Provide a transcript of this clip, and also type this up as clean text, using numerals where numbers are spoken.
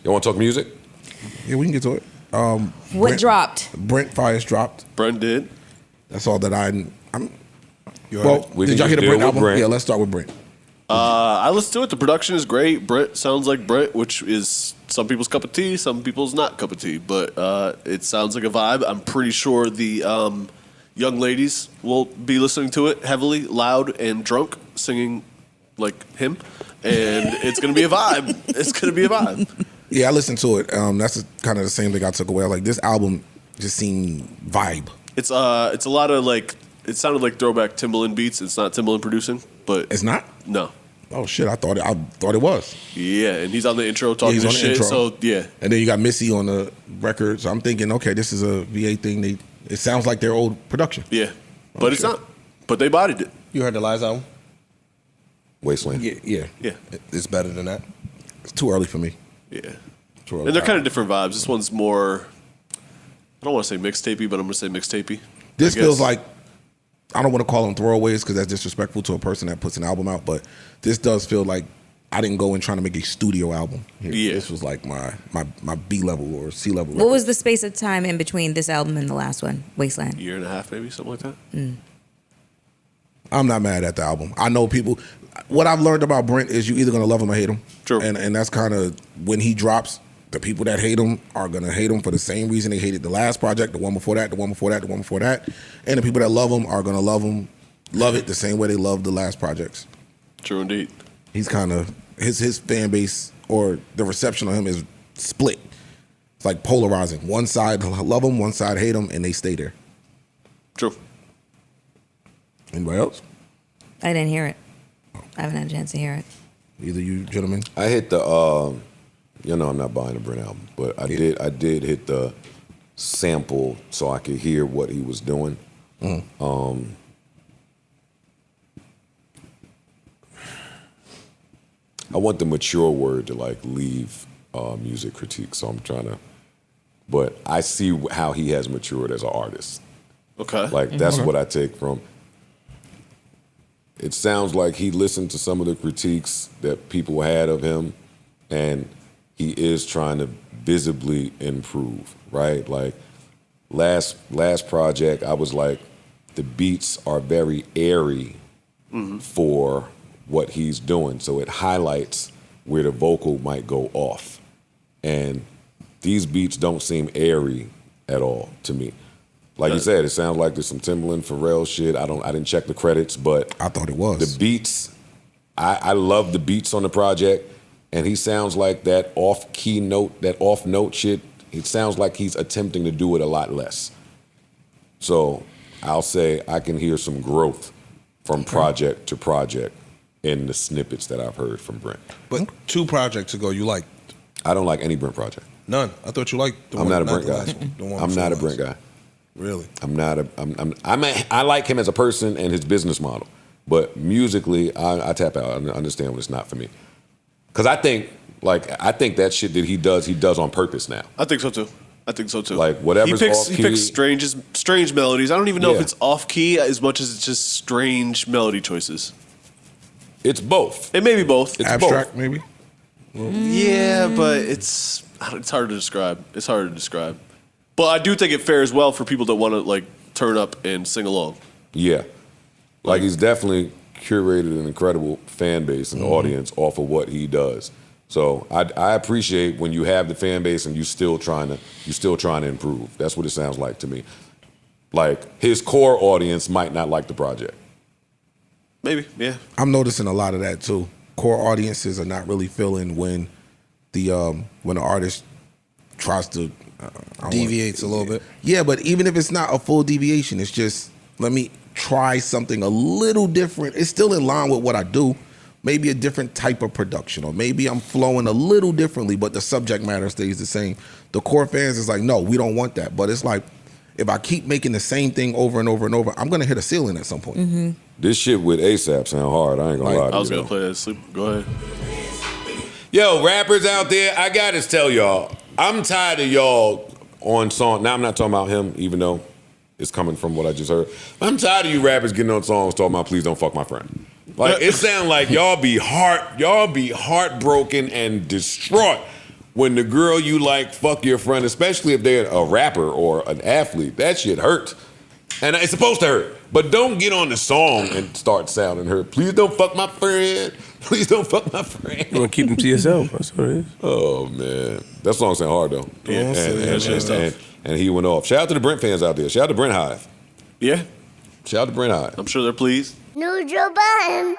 You want to talk music? Yeah, we can get to it. What dropped? Brent Faiyaz dropped. Brent did. That's all that I'm. We Well, can did y'all hear the just deal Brent with album? Brent. Yeah, let's start with Brent. I listened to it. The production is great. Brent sounds like Brent, which is some people's cup of tea, some people's not cup of tea. But it sounds like a vibe. I'm pretty sure the young ladies will be listening to it heavily, loud, and drunk, singing like him. And it's going to be a vibe. It's going to be a vibe. Yeah, I listened to it. That's kind of the same thing I took away. Like, this album just seemed vibe. It's a lot of like, it sounded like throwback Timbaland beats. It's not Timbaland producing, but It's not? no. Oh shit! I thought it was. Yeah, and he's on the intro talking he's this on the shit. intro. So yeah, And then you got Missy on the record. So I'm thinking, okay, this is a VA thing. It sounds like their old production. yeah, but it's shit. not. But they bodied it. You heard the Lies album? Wasteland. Yeah. Yeah, It's better than that. It's too early for me. yeah. Too early. And they're kind of different vibes. This one's more, I don't want to say mixtapey, but I'm going to say mixtapey. This I guess. feels like, I don't want to call them throwaways because that's disrespectful to a person that puts an album out, but this does feel like I didn't go in trying to make a studio album. Here. Yeah. This was like my B level or C level. What was the space of time in between this album and the last one, Wasteland? Year and a half, maybe, something like that. I'm not mad at the album. I know people. What I've learned about Brent is you either gonna love him or hate him. True. And that's kind of when he drops. The people that hate him are gonna hate him for the same reason they hated the last project, the one before that, the one before that, the one before that. And the people that love him are gonna love it the same way they loved the last projects. True indeed. He's kind of his fan base or the reception of him is split. It's like polarizing. One side love him, one side hate him, and they stay there. True. Anybody else? I didn't hear it. I haven't had a chance to hear it. Either you gentlemen? I hit the, I'm not buying a Brent album, but I did hit the sample so I could hear what he was doing. I want the mature word to like leave music critique, so I'm trying to. But I see how he has matured as an artist. Okay. Like that's what I take from. It sounds like he listened to some of the critiques that people had of him, and he is trying to visibly improve, right? Like last project, I was like, the beats are very airy for what he's doing, so it highlights where the vocal might go off. And these beats don't seem airy at all to me. Like you said, it sounds like there's some Timbaland, Pharrell shit. I didn't check the credits, but I thought it was. the beats. I love the beats on the project, and he sounds like that off-key note, that off-note shit. It sounds like he's attempting to do it a lot less. So I'll say I can hear some growth from project to project in the snippets that I've heard from Brent. But 2 projects ago, you liked I don't like any Brent project. none. I thought you liked the I'm one. not a Brent the guy. last one, the one I'm before not a last. Brent guy. Really? I like him as a person and his business model, but musically, I tap out. I understand when it's not for me, because I think that shit that he does on purpose now. I think so too. Like, whatever's he off-key- picks strange melodies. I don't even know if Yeah. it's off key as much as it's just strange melody choices. It's both. It may be both. It's Abstract, both. maybe? Yeah, but it's hard to describe. It's hard to describe. But I do think it fares well for people that want to like turn up and sing along. Yeah, like he's definitely curated an incredible fan base and audience off of what he does. So I appreciate when you have the fan base and you still trying to improve. That's what it sounds like to me. Like his core audience might not like the project. Maybe, yeah. I'm noticing a lot of that too. Core audiences are not really feeling when the artist tries to Deviates a little bit. Yeah, but even if it's not a full deviation, it's just let me try something a little different. It's still in line with what I do. Maybe a different type of production, or maybe I'm flowing a little differently, but the subject matter stays the same. The core fans is like, no, we don't want that. But it's like, if I keep making the same thing over and over and over, I'm gonna hit a ceiling at some point. This shit with ASAP sound hard. I ain't gonna lie to I was you. gonna play that. Sleep. Go ahead. Yo, rappers out there, I gotta tell y'all, I'm tired of y'all on song. Now I'm not talking about him, even though it's coming from what I just heard. I'm tired of you rappers getting on songs talking about please don't fuck my friend. Like it sound like y'all be heartbroken and distraught when the girl you like fuck your friend, especially if they're a rapper or an athlete, that shit hurt. And it's supposed to hurt. But don't get on the song and start sounding hurt. Please don't fuck my friend. Please don't fuck my friend. You want to keep them to yourself. That's what it is. Oh, man. That song sound hard, though. Yeah, and he went off. Shout out to the Brent fans out there. Shout out to Brent Hive. Yeah, Shout out to Brent Hive. I'm sure they're pleased. New Joe Budden.